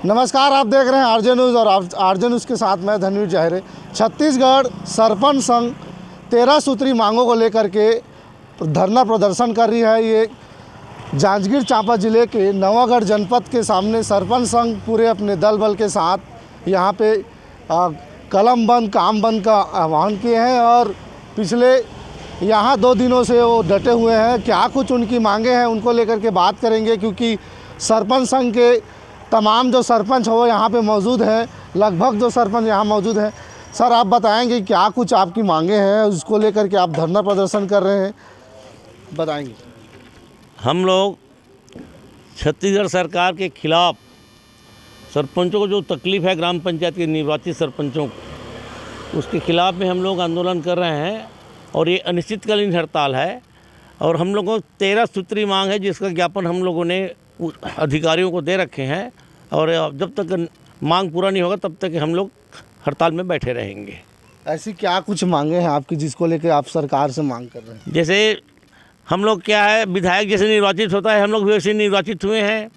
नमस्कार, आप देख रहे हैं आरजे न्यूज़ और आरजे न्यूज़ के साथ मैं धनवीर जहरे। छत्तीसगढ़ सरपंच संघ 13 सूत्री मांगों को लेकर के धरना प्रदर्शन कर रही है। ये जांजगीर चांपा जिले के नवागढ़ जनपद के सामने सरपंच संघ पूरे अपने दल बल के साथ यहाँ पे कलम बंद काम बंद का आह्वान किए हैं और पिछले यहाँ 2 दिनों से वो डटे हुए हैं। क्या कुछ उनकी मांगे हैं उनको लेकर के बात करेंगे, क्योंकि सरपंच संघ के तमाम जो सरपंच हो यहाँ पे मौजूद हैं, लगभग जो सरपंच यहाँ मौजूद हैं। सर, आप बताएंगे क्या कुछ आपकी मांगे हैं, उसको लेकर के आप धरना प्रदर्शन कर रहे हैं, बताएंगे। हम लोग छत्तीसगढ़ सरकार के खिलाफ सरपंचों को जो तकलीफ़ है, ग्राम पंचायत के निर्वाचित सरपंचों को, उसके खिलाफ में हम लोग आंदोलन कर रहे हैं और ये अनिश्चितकालीन हड़ताल है। और हम लोगों को 13 सूत्री मांग है, जिसका ज्ञापन हम लोगों ने अधिकारियों को दे रखे हैं और जब तक मांग पूरा नहीं होगा तब तक हम लोग हड़ताल में बैठे रहेंगे। ऐसी क्या कुछ मांगे हैं आपकी जिसको लेकर आप सरकार से मांग कर रहे हैं? जैसे हम लोग क्या है, विधायक जैसे निर्वाचित होता है, हम लोग भी वैसे निर्वाचित हुए हैं।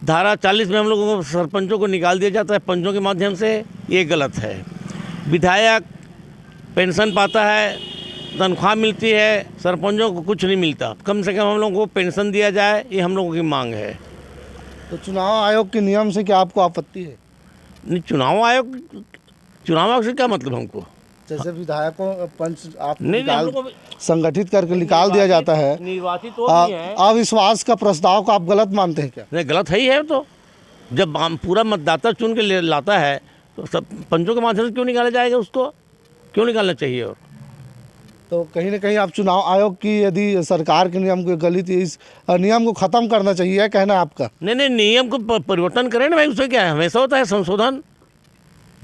धारा 40 में हम लोगों को सरपंचों को निकाल दिया जाता है पंचों के माध्यम से, ये गलत है। विधायक पेंशन पाता है, तनख्वाह मिलती है, सरपंचों को कुछ नहीं मिलता। कम से कम हम लोगों को पेंशन दिया जाए, ये हम लोगों की मांग है। तो चुनाव आयोग के नियम से क्या आपको आपत्ति है? नहीं, चुनाव आयोग से क्या मतलब हमको? जैसे विधायकों पंच आप नहीं, संगठित करके निकाल दिया जाता है, निर्वाचित तो नहीं है। अविश्वास का प्रस्ताव को आप गलत मानते हैं क्या? नहीं, गलत है ही है। तो जब हम पूरा मतदाता चुन के लाता है तो सब पंचों के माध्यम से क्यों निकाला जाएगा? उसको क्यों निकालना चाहिए? और तो कहीं ना कहीं आप चुनाव आयोग की यदि सरकार के नियम को गलत, इस नियम को ख़त्म करना चाहिए है कहना आपका? नहीं, नियम को परिवर्तन करें ना भाई, उससे क्या है, हमेशा होता है संशोधन,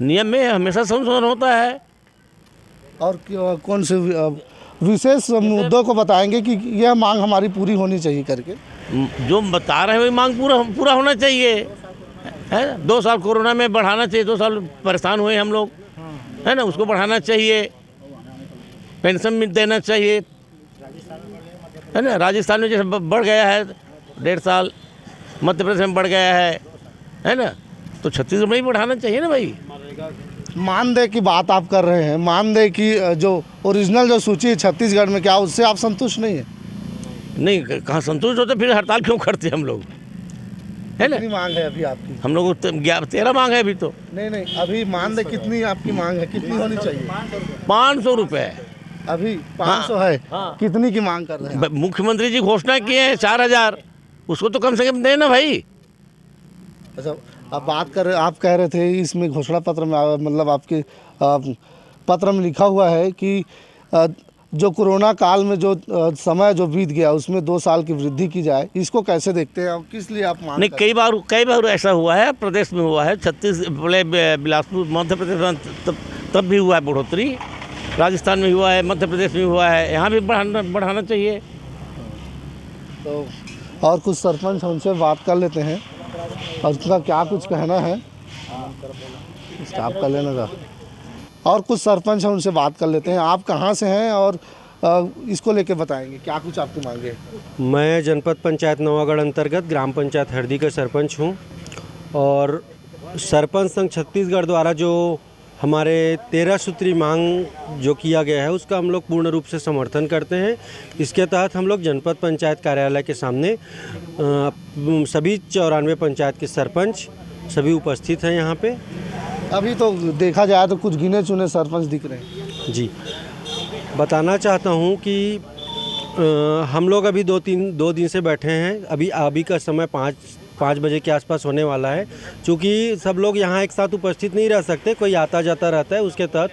नियम में हमेशा संशोधन होता है। और कौन से विशेष मुद्दों को बताएंगे कि यह मांग हमारी पूरी होनी चाहिए करके? जो बता रहे हैं वही मांग पूरा होना चाहिए, है ना। 2 साल कोरोना में बढ़ाना चाहिए, 2 साल परेशान हुए हम लोग, है ना, उसको बढ़ाना चाहिए। पेंशन भी देना चाहिए, है ना। राजस्थान में जैसे बढ़ गया है 1.5 साल, मध्य प्रदेश में बढ़ गया है ना, तो छत्तीसगढ़ में ही बढ़ाना चाहिए ना भाई। मानदेय की बात आप कर रहे हैं, मानदेय की जो ओरिजिनल जो सूची है छत्तीसगढ़ में, क्या उससे आप संतुष्ट नहीं है? नहीं, कहाँ संतुष्ट होते, फिर हड़ताल क्यों करते हम लोग, है ना। कितनी मांग है अभी आपकी? हम लोग 13 मांग है अभी तो। नहीं, अभी मानदेय कितनी आपकी मांग है, कितनी होनी चाहिए? 500 रुपये अभी 500 है। हाँ। कितनी की मांग कर रहे हैं? मुख्यमंत्री जी घोषणा किए हैं 4000, उसको तो कम से कम देना भाई। अच्छा, आप कह रहे थे इसमें घोषणा पत्र में, मतलब आपके पत्र में लिखा हुआ है कि जो कोरोना काल में जो समय जो बीत गया उसमें 2 साल की वृद्धि की जाए, इसको कैसे देखते हैं और किस लिए आप मांग? नहीं, कई बार ऐसा हुआ है, प्रदेश में हुआ है, बिलासपुर मध्य प्रदेश में तब भी हुआ है बढ़ोतरी, राजस्थान में हुआ है, मध्य प्रदेश में हुआ है, यहाँ भी बढ़ाना चाहिए। तो और कुछ सरपंच उनसे बात कर लेते हैं और उसका क्या कुछ कहना है, इसका आप कर लेना था। और कुछ सरपंच हैं, उनसे बात कर लेते हैं। आप कहाँ से हैं और इसको लेके बताएंगे क्या कुछ आपकी मांगे हैं? मैं जनपद पंचायत नवागढ़ अंतर्गत ग्राम पंचायत हरदी का सरपंच हूँ और सरपंच संघ छत्तीसगढ़ द्वारा जो हमारे 13 सूत्री मांग जो किया गया है उसका हम लोग पूर्ण रूप से समर्थन करते हैं। इसके तहत हम लोग जनपद पंचायत कार्यालय के सामने सभी 94 पंचायत के सरपंच सभी उपस्थित हैं यहाँ पे। अभी तो देखा जाए तो कुछ गिने चुने सरपंच दिख रहे हैं। जी, बताना चाहता हूँ कि हम लोग अभी 2 दिन से बैठे हैं। अभी का समय 5 बजे के आसपास होने वाला है। चूँकि सब लोग यहाँ एक साथ उपस्थित नहीं रह सकते, कोई आता जाता रहता है, उसके तहत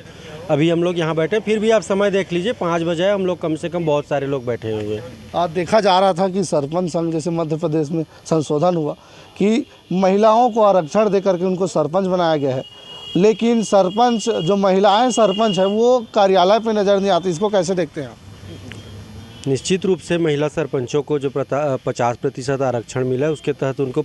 अभी हम लोग यहाँ बैठे। फिर भी आप समय देख लीजिए, 5 बजे हम लोग कम से कम बहुत सारे लोग बैठे हुए हैं। आज देखा जा रहा था कि सरपंच संघ जैसे मध्य प्रदेश में संशोधन हुआ कि महिलाओं को आरक्षण दे करके उनको सरपंच बनाया गया है, लेकिन सरपंच जो महिलाएं सरपंच है वो कार्यालय पे नज़र नहीं आती। इसको कैसे देखते हैं आप? निश्चित रूप से महिला सरपंचों को जो 50% आरक्षण मिला है उसके तहत उनको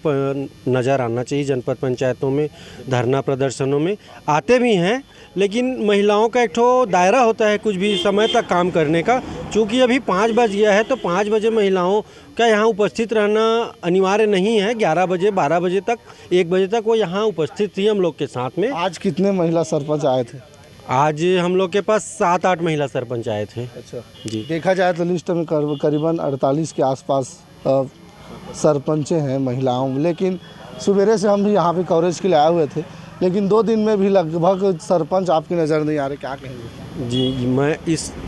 नज़र आना चाहिए। जनपद पंचायतों में धरना प्रदर्शनों में आते भी हैं, लेकिन महिलाओं का एक ठो दायरा होता है कुछ भी समय तक काम करने का। चूँकि अभी 5 बज गया है तो 5 बजे महिलाओं का यहाँ उपस्थित रहना अनिवार्य नहीं है। 11 बजे 12 बजे तक 1 बजे तक वो यहाँ उपस्थित थी हम लोग के साथ में। आज कितने महिला सरपंच आए थे? आज हम लोग के पास 7-8 महिला सरपंच आए थे। अच्छा जी, देखा जाए तो लिस्ट में करीबन 48 के आसपास सरपंचें हैं महिलाओं में, लेकिन सवेरे से हम भी यहाँ पे कवरेज के लिए आए हुए थे, लेकिन 2 दिन में भी लगभग सरपंच आपकी नज़र नहीं आ रहे, क्या कहेंगे? जी, मैं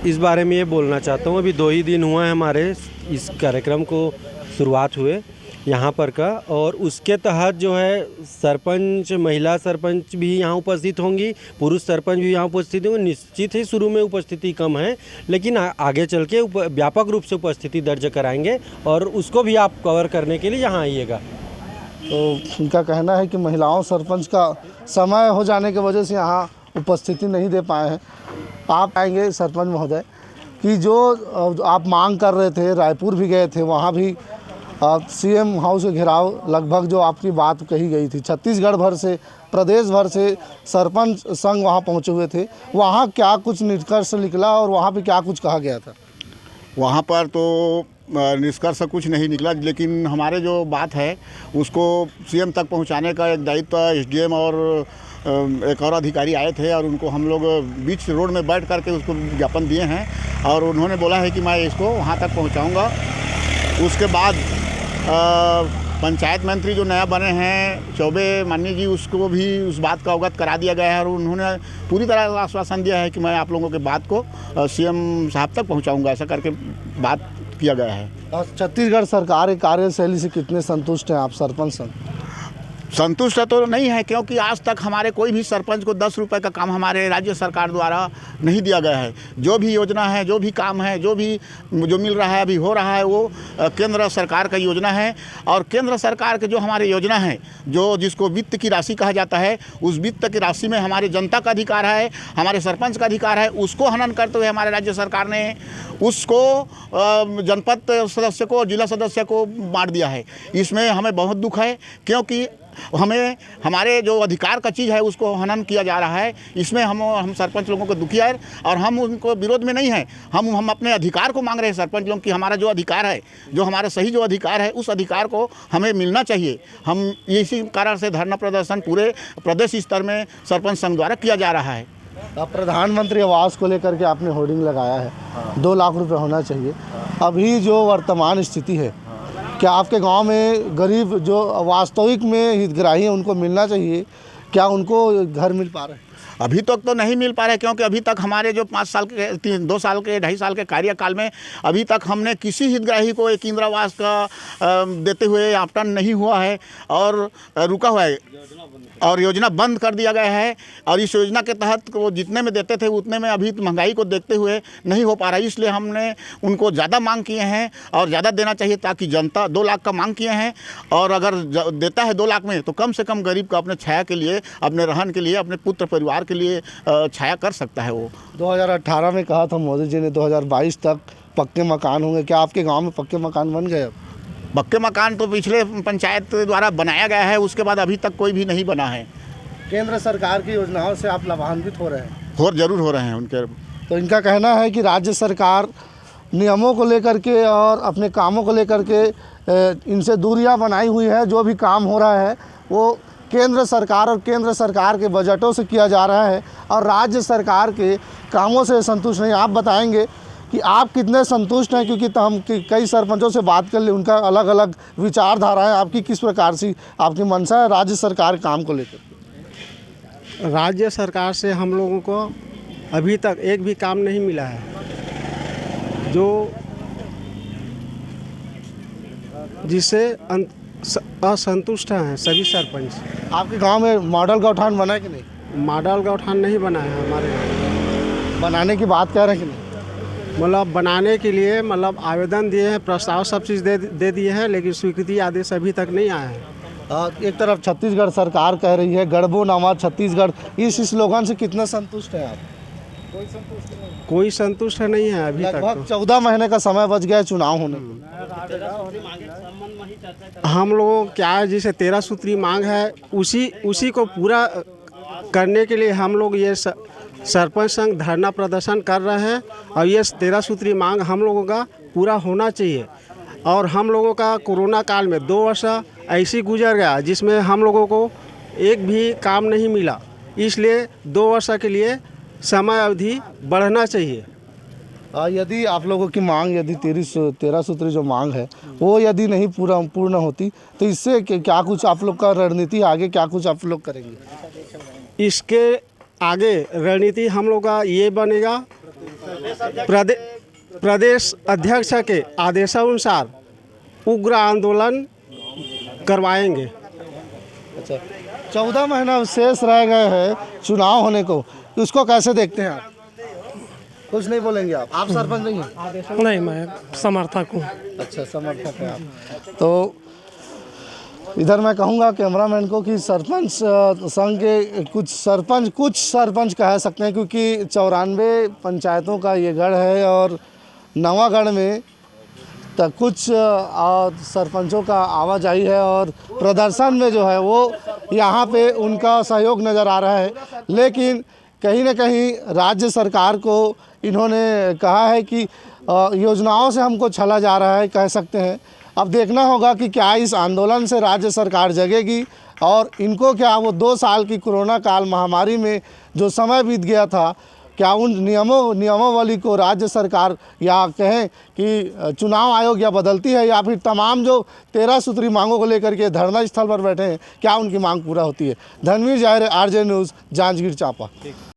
इस बारे में ये बोलना चाहता हूँ। अभी 2 ही दिन हुआ है हमारे इस कार्यक्रम को शुरुआत हुए यहाँ पर का, और उसके तहत जो है सरपंच, महिला सरपंच भी यहाँ उपस्थित होंगी, पुरुष सरपंच भी यहाँ उपस्थित होंगे। निश्चित ही शुरू में उपस्थिति कम है, लेकिन आगे चल के व्यापक रूप से उपस्थिति दर्ज कराएंगे और उसको भी आप कवर करने के लिए यहाँ आइएगा। तो उनका कहना है कि महिलाओं सरपंच का समय हो जाने की वजह से यहाँ उपस्थिति नहीं दे पाए हैं। आप आएंगे सरपंच महोदय कि जो आप मांग कर रहे थे, रायपुर भी गए थे, वहाँ भी सीएम हाउस के घेराव लगभग जो आपकी बात कही गई थी, छत्तीसगढ़ भर से, प्रदेश भर से सरपंच संघ वहाँ पहुँचे हुए थे, वहाँ क्या कुछ निष्कर्ष निकला और वहाँ पे क्या कुछ कहा गया था? वहाँ पर तो निष्कर्ष कुछ नहीं निकला, लेकिन हमारे जो बात है उसको सीएम तक पहुँचाने का एक दायित्व एसडीएम और एक और अधिकारी आए थे, और उनको हम लोग बीच रोड में बैठ करके उसको ज्ञापन दिए हैं, और उन्होंने बोला है कि मैं इसको वहाँ तक पहुँचाऊँगा। उसके बाद पंचायत मंत्री जो नया बने हैं चौबे माननीय जी, उसको भी उस बात का अवगत करा दिया गया है, और उन्होंने पूरी तरह आश्वासन दिया है कि मैं आप लोगों के बात को सीएम साहब तक पहुंचाऊंगा, ऐसा करके बात किया गया है। छत्तीसगढ़ सरकार की कार्यशैली से कितने संतुष्ट हैं आप सरपंच संघ? संतुष्ट तो नहीं है, क्योंकि आज तक हमारे कोई भी सरपंच को 10 रुपये का काम हमारे राज्य सरकार द्वारा नहीं दिया गया है। जो भी योजना है, जो भी काम है, जो मिल रहा है, अभी हो रहा है, वो केंद्र सरकार का योजना है। और केंद्र सरकार के जो हमारे योजना है, जो जिसको वित्त की राशि कहा जाता है, उस वित्त की राशि में हमारे जनता का अधिकार है, हमारे सरपंच का अधिकार है, उसको हनन करते हुए हमारे राज्य सरकार ने उसको जनपद सदस्य को, जिला सदस्य को बांट दिया है। इसमें हमें बहुत दुख है, क्योंकि हमें हमारे जो अधिकार का चीज़ है उसको हनन किया जा रहा है। इसमें हम सरपंच लोगों को दुखी है, और हम उनको विरोध में नहीं हैं। हम अपने अधिकार को मांग रहे हैं सरपंच लोग कि हमारा जो अधिकार है, जो हमारा सही जो अधिकार है, उस अधिकार को हमें मिलना चाहिए। हम इसी कारण से धरना प्रदर्शन पूरे प्रदेश स्तर में सरपंच संघ द्वारा किया जा रहा है। प्रधानमंत्री आवास को लेकर के आपने होर्डिंग लगाया है, 2 लाख रुपये होना चाहिए। अभी जो वर्तमान स्थिति है, क्या आपके गांव में गरीब जो वास्तविक में हितग्राही हैं उनको मिलना चाहिए, क्या उनको घर मिल पा रहे हैं? अभी तक तो नहीं मिल पा रहे, क्योंकि अभी तक हमारे जो 5 साल के 2 साल के 2.5 साल के कार्यकाल में अभी तक हमने किसी हितग्राही को एक इंदिरावास का देते हुए आवंटन नहीं हुआ है, और रुका हुआ है, और योजना बंद कर दिया गया है। और इस योजना के तहत वो जितने में देते थे उतने में अभी महंगाई को देखते हुए नहीं हो पा रहा है। इसलिए हमने उनको ज़्यादा मांग किए हैं, और ज़्यादा देना चाहिए, ताकि जनता 2 लाख का मांग किए हैं, और अगर देता है 2 लाख में तो कम से कम गरीब का अपने छाया के लिए, अपने रहन के लिए, अपने पुत्र परिवार के लिए छाया कर सकता है। वो 2018 में कहा था मोदी जी ने 2022 तक पक्के मकान होंगे, क्या आपके गांव में पक्के मकान बन गए? अब पक्के मकान तो पिछले पंचायत द्वारा बनाया गया है, उसके बाद अभी तक कोई भी नहीं बना है। केंद्र सरकार की योजनाओं से आप लाभान्वित हो रहे हैं? जरूर हो रहे हैं उनके। तो इनका कहना है कि राज्य सरकार नियमों को लेकर के और अपने कामों को लेकर के इनसे दूरियां बनाई हुई है। जो भी काम हो रहा है वो केंद्र सरकार और केंद्र सरकार के बजटों से किया जा रहा है, और राज्य सरकार के कामों से संतुष्ट नहीं। आप बताएंगे कि आप कितने संतुष्ट हैं, क्योंकि हम कई सरपंचों से बात कर ले, उनका अलग अलग विचारधारा है। आपकी किस प्रकार से आपकी मंशा है राज्य सरकार के काम को लेकर? राज्य सरकार से हम लोगों को अभी तक एक भी काम नहीं मिला है, जो जिससे असंतुष्ट हैं सभी सरपंच। आपके गांव में मॉडल गौठान बना है कि नहीं? मॉडल गौठान नहीं बना है हमारे गाँव। बनाने की बात कह रहे हैं कि नहीं? मतलब बनाने के लिए आवेदन दिए हैं, प्रस्ताव सब चीज़ दे दिए हैं, लेकिन स्वीकृति आदेश अभी तक नहीं आया है। एक तरफ छत्तीसगढ़ सरकार कह रही है गढ़बो नवा छत्तीसगढ़, इस स्लोगन से कितना संतुष्ट हैं आप? कोई संतुष्ट नहीं है अभी तक लगभग 14 महीने का समय बच गया है चुनाव होने को। तो हम लोगों को क्या है, जैसे 13 सूत्री मांग है उसी को पूरा करने के लिए हम लोग ये सरपंच संघ धरना प्रदर्शन कर रहे हैं। और ये 13 सूत्री मांग हम लोगों का पूरा होना चाहिए। और हम लोगों का कोरोना काल में 2 वर्ष ऐसी गुजर गया जिसमें हम लोगों को एक भी काम नहीं मिला, इसलिए 2 वर्ष के लिए समय अवधि बढ़ना चाहिए। यदि आप लोगों की मांग यदि 13 सूत्री जो मांग है वो यदि नहीं पूर्ण होती तो इससे क्या कुछ आप लोग का रणनीति आगे क्या कुछ आप लोग करेंगे? इसके आगे रणनीति हम लोग का ये बनेगा, प्रदेश अध्यक्ष के आदेशानुसार उग्र आंदोलन करवाएंगे। अच्छा, 14 महीना शेष रह गए हैं चुनाव होने को, उसको कैसे देखते हैं आप? कुछ नहीं बोलेंगे आप सरपंच नहीं हैं? नहीं, मैं समर्थक हूँ। अच्छा, समर्थक है आप। तो इधर मैं कहूँगा कैमरामैन को कि सरपंच संघ के कुछ सरपंच कह सकते हैं, क्योंकि 94 पंचायतों का ये गढ़ है और नवागढ़ में तक कुछ सरपंचों का आवाजाही है और प्रदर्शन में जो है वो यहाँ पे उनका सहयोग नज़र आ रहा है। लेकिन कहीं ना कहीं राज्य सरकार को इन्होंने कहा है कि योजनाओं से हमको छला जा रहा है, कह सकते हैं। अब देखना होगा कि क्या इस आंदोलन से राज्य सरकार जगेगी और इनको क्या वो 2 साल की कोरोना काल महामारी में जो समय बीत गया था, क्या उन नियमावली को राज्य सरकार या कहें कि चुनाव आयोग या बदलती है, या फिर तमाम जो 13 सूत्री मांगों को लेकर के धरना स्थल पर बैठे हैं क्या उनकी मांग पूरा होती है? धनवीर जाहिर, आरजे न्यूज़, जांजगीर चांपा।